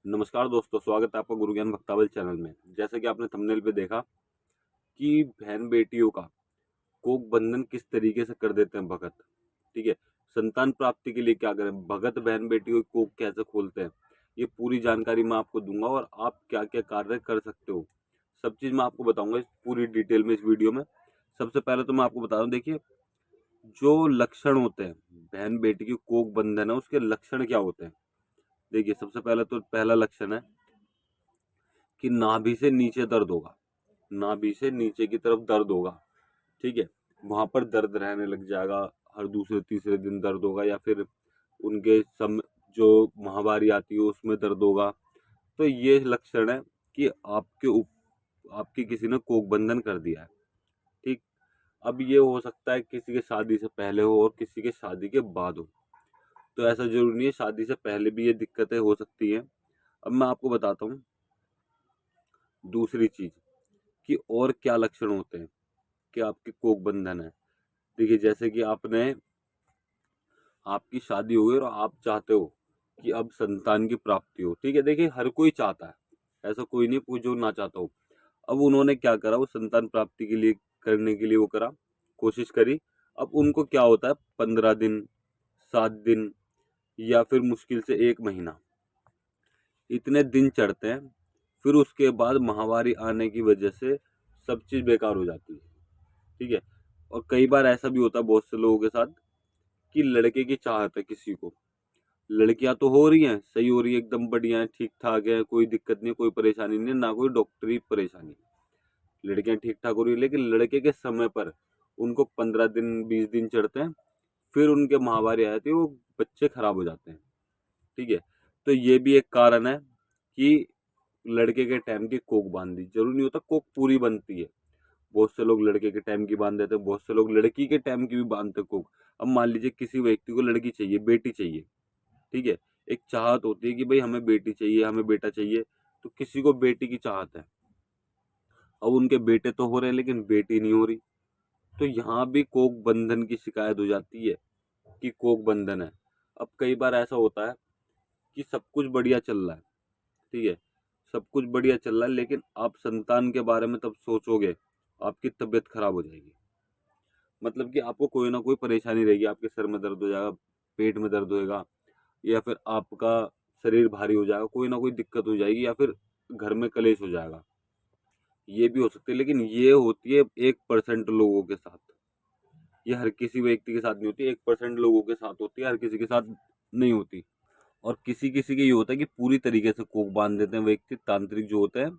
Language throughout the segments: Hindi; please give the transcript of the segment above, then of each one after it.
नमस्कार दोस्तों, स्वागत है आपका गुरु ज्ञान भक्तावल चैनल में। जैसा कि आपने थंबनेल पे देखा कि बहन बेटियों का कोक बंधन किस तरीके से कर देते हैं भगत। ठीक है, संतान प्राप्ति के लिए क्या करें, भगत बहन बेटियों के कोक कैसे खोलते हैं, ये पूरी जानकारी मैं आपको दूंगा और आप क्या क्या कार्य कर सकते हो, सब चीज मैं आपको बताऊंगा इस पूरी डिटेल में इस वीडियो में। सबसे पहले तो मैं आपको बता रहा हूँ, देखिए जो लक्षण होते हैं बहन बेटी की कोक बंधन है, उसके लक्षण क्या होते हैं। देखिए सबसे पहले तो पहला लक्षण है कि नाभि से नीचे दर्द होगा, नाभि से नीचे की तरफ दर्द होगा। ठीक है, वहां पर दर्द रहने लग जाएगा, हर दूसरे तीसरे दिन दर्द होगा, या फिर उनके जो माहवारी आती है उसमें दर्द होगा। तो ये लक्षण है कि आपकी किसी ने कोक बंधन कर दिया है। ठीक, अब ये हो सकता है किसी के शादी से पहले हो और किसी के शादी के बाद हो, तो ऐसा जरूरी नहीं है, शादी से पहले भी ये दिक्कतें हो सकती हैं। अब मैं आपको बताता हूँ दूसरी चीज कि और क्या लक्षण होते हैं कि आपकी कोक बंधन है। देखिए जैसे कि आपकी शादी हो गई और आप चाहते हो कि अब संतान की प्राप्ति हो। ठीक है, देखिए हर कोई चाहता है, ऐसा कोई नहीं कोई जो ना चाहता हो। अब उन्होंने क्या करा, वो संतान प्राप्ति के लिए करने के लिए वो करा, कोशिश करी। अब उनको क्या होता है, 15 दिन, 7 दिन, या फिर मुश्किल से 1 महीना, इतने दिन चढ़ते हैं। फिर उसके बाद माहवारी आने की वजह से सब चीज बेकार हो जाती है। ठीक है, और कई बार ऐसा भी होता है बहुत से लोगों के साथ कि लड़के की चाहत है किसी को, लड़कियां तो हो रही हैं, सही हो रही है, एकदम बढ़िया है, ठीक ठाक है, कोई दिक्कत नहीं, कोई परेशानी नहीं, ना कोई डॉक्टरी परेशानी, लड़कियां ठीक ठाक हो रही है। लेकिन लड़के के समय पर उनको 15 दिन 20 दिन चढ़ते हैं, फिर उनके माहवारी आ जाती है, वो बच्चे खराब हो जाते हैं। ठीक है, तो ये भी एक कारण है कि लड़के के टाइम की कोक बांध दी। जरूरी नहीं होता कोक पूरी बनती है, बहुत से लोग लड़के के टाइम की बांध देते हैं, बहुत से लोग लड़की के टाइम की भी बांधते हैं कोक। अब मान लीजिए किसी व्यक्ति को लड़की चाहिए, बेटी चाहिए। ठीक है, एक चाहत होती है कि भाई हमें बेटी चाहिए, हमें बेटा चाहिए, तो किसी को बेटी की चाहत है। अब उनके बेटे तो हो रहे हैं लेकिन बेटी नहीं हो रही, तो यहाँ भी कोक बंधन की शिकायत हो जाती है कि कोक बंधन है। अब कई बार ऐसा होता है कि सब कुछ बढ़िया चल रहा है, ठीक है, सब कुछ बढ़िया चल रहा है, लेकिन आप संतान के बारे में तब सोचोगे, आपकी तबीयत खराब हो जाएगी। मतलब कि आपको कोई ना कोई परेशानी रहेगी, आपके सर में दर्द हो जाएगा, पेट में दर्द होएगा, या फिर आपका शरीर भारी हो जाएगा, कोई ना कोई दिक्कत हो जाएगी, या फिर घर में कलेश हो जाएगा। ये भी हो सकती है, लेकिन ये होती है 1% लोगों के साथ, ये हर किसी व्यक्ति के साथ नहीं होती, 1% लोगों के साथ होती है, हर किसी के साथ नहीं होती। और किसी किसी के ये होता है कि पूरी तरीके से कोक बांध देते हैं व्यक्ति, तांत्रिक जो होते हैं,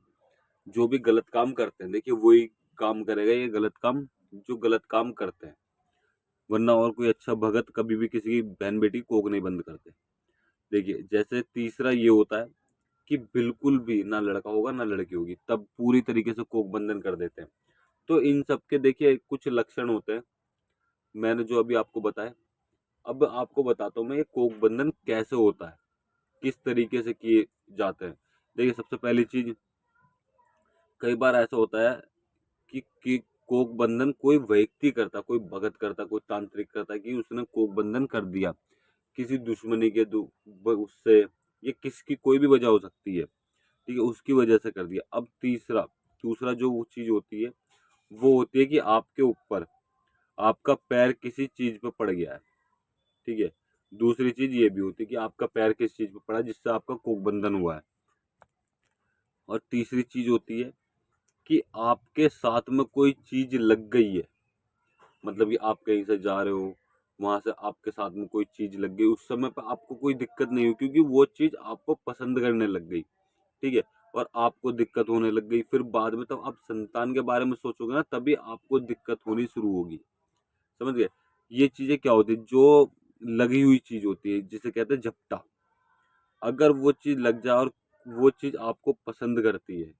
जो भी गलत काम करते हैं, देखिए वही काम करेगा ये गलत काम जो गलत काम करते हैं, वरना और कोई अच्छा भगत कभी भी किसी की बहन बेटी कोक नहीं बंद करते। देखिए जैसे तीसरा ये होता है कि बिल्कुल भी ना लड़का होगा ना लड़की होगी, तब पूरी तरीके से कोक बंधन कर देते हैं। तो इन सब के देखिए कुछ लक्षण होते हैं, मैंने जो अभी आपको बताया। अब आपको बताता हूँ मैं ये कोक बंधन कैसे होता है, किस तरीके से किए जाते हैं। देखिए सबसे पहली चीज, कई बार ऐसा होता है कि कोक बंधन कोई व्यक्ति करता, कोई भगत करता, कोई तांत्रिक करता, कि उसने कोक बंधन कर दिया किसी दुश्मनी के उससे, ये किसकी कोई भी वजह हो सकती है। ठीक है, उसकी वजह से कर दिया। अब दूसरा जो वो चीज होती है, वो होती है कि आपके ऊपर आपका पैर किसी चीज पे पड़ गया है। ठीक है, दूसरी चीज ये भी होती है कि आपका पैर किस चीज पे पड़ा जिससे आपका कोक बंधन हुआ है। और तीसरी चीज होती है कि आपके साथ में कोई चीज लग गई है, मतलब कि आप कहीं से जा रहे हो, वहां से आपके साथ में कोई चीज लग गई, उस समय पर आपको कोई दिक्कत नहीं हुई क्योंकि वो चीज आपको पसंद करने लग गई। ठीक है, और आपको दिक्कत होने लग गई, फिर बाद में तब आप संतान के बारे में सोचोगे ना, तभी आपको दिक्कत होनी शुरू होगी। समझ गए, ये चीजें क्या होती है, जो लगी हुई चीज होती है जिसे कहते हैं झपटा। अगर वो चीज लग जाए और वो चीज आपको पसंद करती है,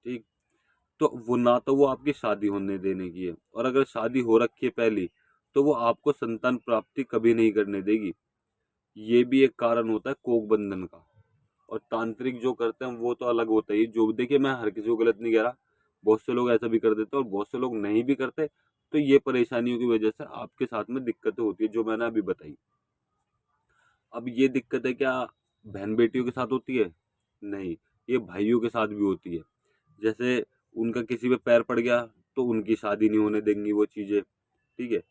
ठीक, तो वो ना तो वो आपकी शादी होने देने की है, और अगर शादी हो रखी है पहली, तो वो आपको संतान प्राप्ति कभी नहीं करने देगी। ये भी एक कारण होता है कोक बंधन का। और तांत्रिक जो करते हैं वो तो अलग होता है, जो देखिए मैं हर किसी को गलत नहीं कह रहा, बहुत से लोग ऐसा भी कर देते हैं और बहुत से लोग नहीं भी करते। तो ये परेशानियों की वजह से आपके साथ में दिक्कतें होती है जो मैंने अभी बताई। अब ये दिक्कतें क्या बहन बेटियों के साथ होती है? नहीं, ये भाइयों के साथ भी होती है। जैसे उनका किसी पे पैर पड़ गया तो उनकी शादी नहीं होने देंगी वो चीज़ें, ठीक है।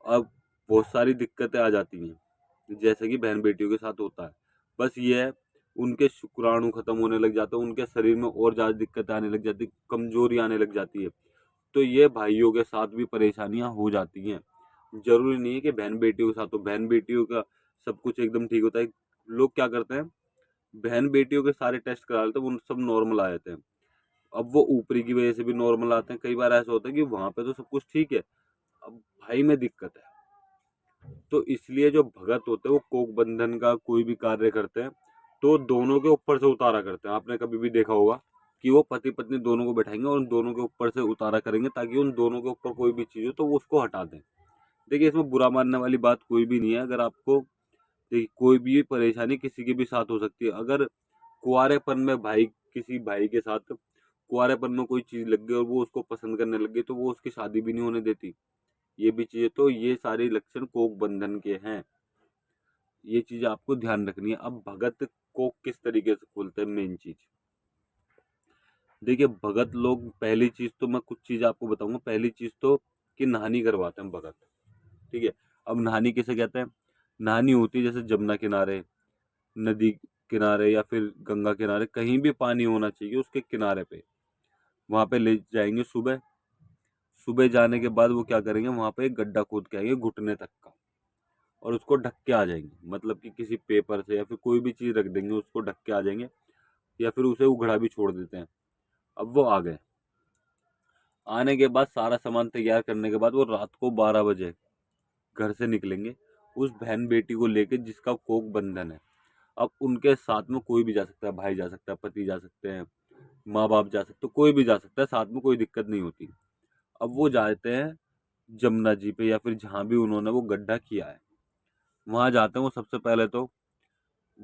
अब बहुत सारी दिक्कतें आ जाती हैं, जैसे कि बहन बेटियों के साथ होता है। बस ये है, उनके शुक्राणु खत्म होने लग जाते हैं, उनके शरीर में और ज़्यादा दिक्कतें आने लग जाती, कमजोरी आने लग जाती है। तो ये भाइयों के साथ भी परेशानियां हो जाती हैं। जरूरी नहीं है कि बहन बेटियों के साथ हो, बहन बेटियों का सब कुछ एकदम ठीक होता है। लोग क्या करते हैं, बहन बेटियों के सारे टेस्ट करा लेते हैं, वो सब नॉर्मल आ जाते हैं। अब वो ऊपरी की वजह से भी नॉर्मल आते हैं। कई बार ऐसा होता है कि वहां पे तो सब कुछ ठीक है, अब भाई में दिक्कत है। तो इसलिए जो भगत होते हैं वो कोक बंधन का कोई भी कार्य करते हैं तो दोनों के ऊपर से उतारा करते हैं। आपने कभी भी देखा होगा कि वो पति पत्नी दोनों को बैठाएंगे और उन दोनों के ऊपर से उतारा करेंगे, ताकि उन दोनों के ऊपर कोई भी चीज हो तो वो उसको हटा दें। देखिए, इसमें बुरा मानने वाली बात कोई भी नहीं है। अगर आपको, देखिए, कोई भी परेशानी किसी के भी साथ हो सकती है। अगर कुंवारेपन में भाई किसी भाई के साथ कुंवारेपन में कोई चीज लग गई और वो उसको पसंद करने लग गई तो वो उसकी शादी भी नहीं होने देती। ये भी चीजें, तो ये सारे लक्षण कोक बंधन के हैं। ये चीज आपको ध्यान रखनी है। अब भगत कोक किस तरीके से खोलते हैं, मेन चीज देखिए। भगत लोग, पहली चीज तो मैं कुछ चीज आपको बताऊंगा। पहली चीज तो कि नहानी करवाते हैं भगत, ठीक है। अब नहानी किसे कहते हैं, नहानी होती है जैसे जमुना किनारे, नदी किनारे या फिर गंगा किनारे, कहीं भी पानी होना चाहिए उसके किनारे पे, वहां पे ले जाएंगे। सुबह सुबह जाने के बाद वो क्या करेंगे, वहां पे एक गड्ढा खोद के आएंगे घुटने तक का, और उसको ढक के आ जाएंगे। मतलब कि किसी पेपर से या फिर कोई भी चीज रख देंगे, उसको ढक के आ जाएंगे, या फिर उसे उघड़ा भी छोड़ देते हैं। अब वो आ गए, आने के बाद सारा सामान तैयार करने के बाद वो रात को 12 बजे घर से निकलेंगे, उस बहन बेटी को लेके जिसका कोक बंधन है। अब उनके साथ में कोई भी जा सकता है, भाई जा सकता है, पति जा सकते हैं, माँ बाप जा सकते हैं, कोई भी जा सकता है, साथ में कोई दिक्कत नहीं होती। अब वो जाते हैं जमुना जी पे या फिर जहां भी उन्होंने वो गड्ढा किया है, वहां जाते हैं। वो सबसे पहले तो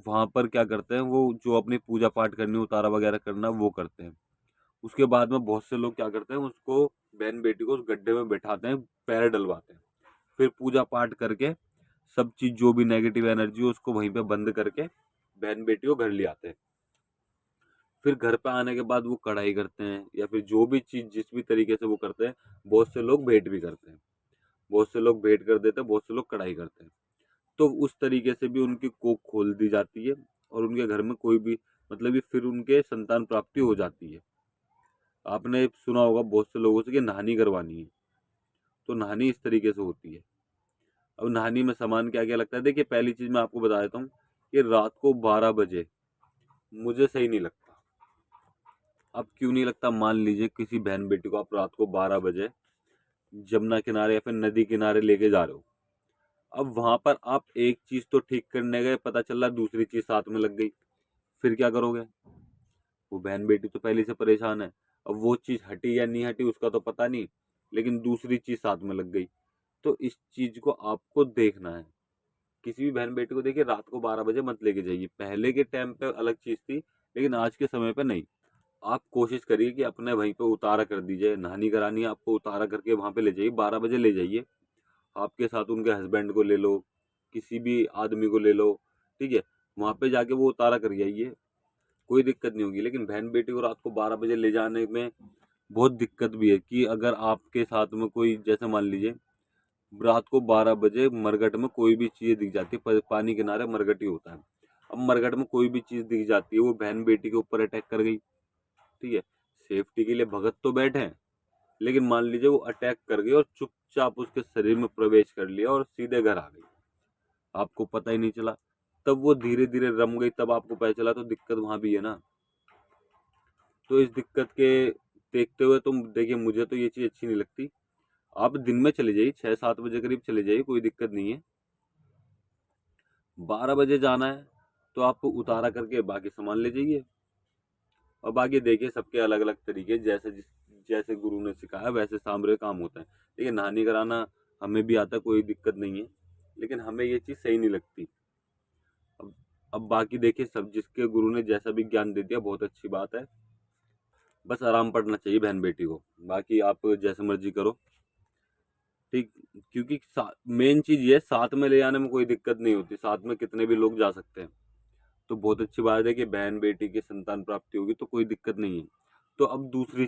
वहां पर क्या करते हैं, वो जो अपनी पूजा पाठ करनी, उतारा वगैरह करना, वो करते हैं। उसके बाद में बहुत से लोग क्या करते हैं, उसको बहन बेटी को उस गड्ढे में बैठाते हैं, पैर डलवाते हैं, फिर पूजा पाठ करके सब चीज जो भी नेगेटिव एनर्जी हो उसको वहीं पे बंद करके बहन बेटी को घर ले आते हैं। फिर घर पे आने के बाद वो कढ़ाई करते हैं या फिर जो भी चीज जिस भी तरीके से वो करते हैं। बहुत से लोग भेंट भी करते हैं, बहुत से लोग भेंट कर देते हैं, बहुत से लोग कढ़ाई करते हैं। तो उस तरीके से भी उनकी कोख खोल दी जाती है और उनके घर में कोई भी, मतलब ये फिर उनके संतान प्राप्ति हो जाती है। आपने सुना होगा बहुत से लोगों से कि नहानी करवानी है, तो नहानी इस तरीके से होती है। अब नहानी में सामान क्या क्या लगता है, देखिए पहली चीज मैं आपको बता देता हूँ कि रात को 12 बजे मुझे सही नहीं लगता। अब क्यों नहीं लगता, मान लीजिए किसी बहन बेटी को आप रात को 12 बजे जमुना किनारे या फिर नदी किनारे लेके जा रहे हो। अब वहां पर आप एक चीज तो ठीक करने गए, पता चला दूसरी चीज साथ में लग गई, फिर क्या करोगे। वो बहन बेटी तो पहले से परेशान है, अब वो चीज हटी या नहीं हटी उसका तो पता नहीं, लेकिन दूसरी चीज साथ में लग गई। तो इस चीज को आपको देखना है। किसी भी बहन बेटी को देखिए, रात को 12 बजे मत लेके जाइए। पहले के टाइम पे अलग चीज थी, लेकिन आज के समय पे नहीं। आप कोशिश करिए कि अपने वहीं पे उतारा कर दीजिए। नहानी करानी है आपको, उतारा करके वहां पे ले जाइए, 12 बजे ले जाइए। आपके साथ उनके हस्बैंड को ले लो, किसी भी आदमी को ले लो, ठीक है। वहां पे जाके वो उतारा कर आइए, कोई दिक्कत नहीं होगी। लेकिन बहन बेटी को रात को 12 बजे ले जाने में बहुत दिक्कत भी है कि अगर आपके साथ में कोई, जैसे मान लीजिए रात को 12 बजे मरघट में कोई भी चीज दिख जाती है, पानी किनारे मरघट ही होता है। अब मरघट में कोई भी चीज दिख जाती है, वो बहन बेटी के ऊपर अटैक कर गई, ठीक है। सेफ्टी के लिए भगत तो बैठे हैं, लेकिन मान लीजिए वो अटैक कर गई और चुपचाप उसके शरीर में प्रवेश कर लिया और सीधे घर आ गई, आपको पता ही नहीं चला। तब वो धीरे धीरे रम गई, तब आपको पता चला, तो दिक्कत वहां भी है ना। तो इस दिक्कत के देखते हुए तुम देखिए, मुझे तो ये चीज अच्छी नहीं लगती। आप दिन में चले जाइए, 6-7 बजे करीब चले जाइए, कोई दिक्कत नहीं है। 12 बजे जाना है तो आप उतारा करके बाकी सामान ले जाइए। और बाकी देखिए, सबके अलग अलग तरीके, जैसे गुरु ने सिखाया वैसे सामरे काम होता है। देखिए, नहानी कराना हमें भी आता है, कोई दिक्कत नहीं है, लेकिन हमें ये चीज सही नहीं लगती। अब अब बाकी देखिए, सब जिसके गुरु ने जैसा भी ज्ञान दे दिया बहुत अच्छी बात है। बस आराम पड़ना चाहिए बहन बेटी को, बाकी आप जैसे मर्जी करो, ठीक। क्योंकि मेन चीज ये है, साथ में ले जाने में कोई दिक्कत नहीं होती, साथ में कितने भी लोग जा सकते हैं। तो बहुत अच्छी बात है कि बहन बेटी की संतान प्राप्ति होगी, तो कोई दिक्कत नहीं है। तो अब दूसरी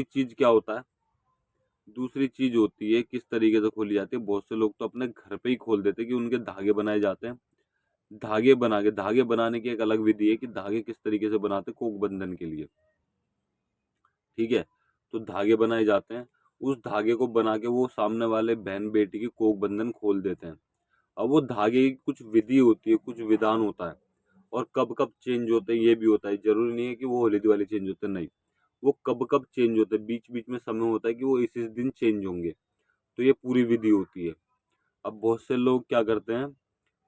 चीज क्या होता है, दूसरी चीज होती है किस तरीके से खोली जाती है। बहुत से लोग तो अपने घर पे ही खोल देते हैं कि उनके धागे बनाए जाते हैं। धागे बनाने की एक अलग विधि है कि धागे किस तरीके से बनाते हैं कोक बंधन के लिए, ठीक है। तो धागे बनाए जाते हैं, उस धागे को बना के वो सामने वाले बहन बेटी की कोक बंधन खोल देते हैं। अब वो धागे की कुछ विधि होती है, कुछ विधान होता है, और कब कब चेंज होते हैं ये भी होता है। जरूरी नहीं है कि वो होली दिवाली चेंज होते हैं, नहीं, वो कब कब चेंज होते हैं, बीच बीच में समय होता है कि वो इस दिन चेंज होंगे। तो ये पूरी विधि होती है। अब बहुत से लोग क्या करते हैं,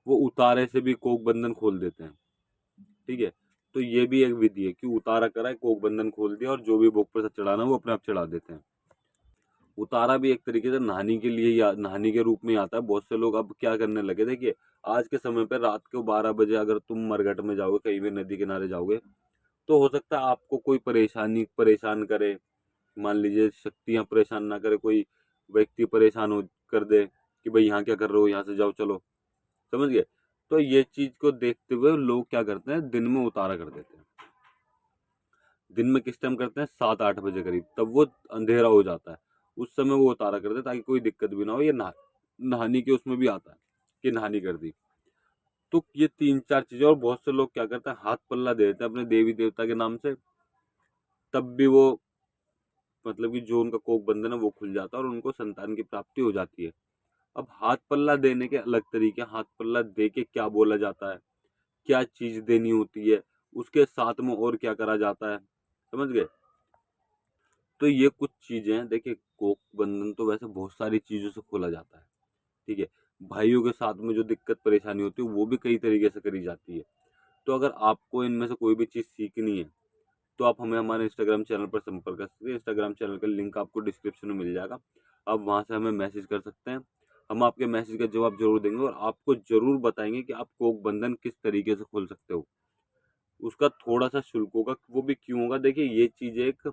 वो उतारे से भी कोक बंधन खोल देते हैं, ठीक है। तो ये भी एक विधि है कि उतारा करा है, कोक बंधन खोल दिया, और जो भी भोग पर चढ़ाना है वो अपने आप चढ़ा देते हैं। उतारा भी एक तरीके से नहाने के लिए या नहाने के रूप में आता है। बहुत से लोग अब क्या करने लगे, देखिए आज के समय पे रात को 12 बजे अगर तुम मरघट में जाओगे, कहीं भी नदी किनारे जाओगे, तो हो सकता है आपको कोई परेशान करे, मान लीजिए शक्तियां परेशान ना करे, कोई व्यक्ति परेशान हो कर दे कि भाई यहाँ क्या कर रहे हो, यहाँ से जाओ, चलो, समझ गए। तो ये चीज को देखते हुए लोग क्या करते हैं, दिन में उतारा कर देते हैं। दिन में किस टाइम करते हैं, 7-8 बजे करीब, तब वो अंधेरा हो जाता है, उस समय वो उतारा करते हैं ताकि कोई दिक्कत भी ना हो। ये नहाने के उसमें भी आता है कि नहानी कर दी। तो ये 3-4 चीजें। और बहुत से लोग क्या करते हैं, हाथ पल्ला दे देते हैं अपने देवी देवता के नाम से, तब भी वो मतलब कि जो उनका कोक बंधन है वो खुल जाता है और उनको संतान की प्राप्ति हो जाती है। अब हाथ पल्ला देने के अलग तरीके, हाथ पल्ला दे के क्या बोला जाता है, क्या चीज देनी होती है, उसके साथ में और क्या करा जाता है, समझ गए। तो ये कुछ चीजें हैं। देखिए कोक बंधन तो वैसे बहुत सारी चीजों से खोला जाता है, ठीक है। भाइयों के साथ में जो दिक्कत परेशानी होती है वो भी कई तरीके से करी जाती है। तो अगर आपको इनमें से कोई भी चीज सीखनी है, तो आप हमें हमारे इंस्टाग्राम चैनल पर संपर्क कर सकते हैं। इंस्टाग्राम चैनल का लिंक आपको डिस्क्रिप्शन में मिल जाएगा, आप वहां से हमें मैसेज कर सकते हैं। हम आपके मैसेज का जवाब जरूर देंगे और आपको जरूर बताएंगे कि आप कोक बंधन किस तरीके से खोल सकते हो। उसका थोड़ा सा शुल्क होगा, वो भी क्यों होगा, देखिए ये चीज एक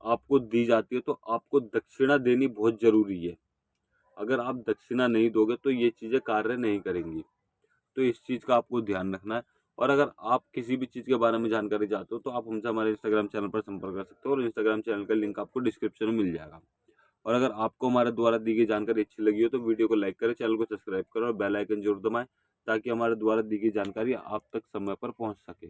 आपको दी जाती है, तो आपको दक्षिणा देनी बहुत जरूरी है। अगर आप दक्षिणा नहीं दोगे तो ये चीजें कार्य नहीं करेंगी। तो इस चीज का आपको ध्यान रखना है। और अगर आप किसी भी चीज के बारे में जानकारी चाहते हो तो आप हमसे हमारे इंस्टाग्राम चैनल पर संपर्क कर सकते हो, और इंस्टाग्राम चैनल का लिंक आपको डिस्क्रिप्शन में मिल जाएगा। और अगर आपको हमारे द्वारा दी गई जानकारी अच्छी लगी हो तो वीडियो को लाइक करें, चैनल को सब्सक्राइब करें और बेल आइकन जरूर दबाएं, ताकि हमारे द्वारा दी गई जानकारी आप तक समय पर पहुंच सके।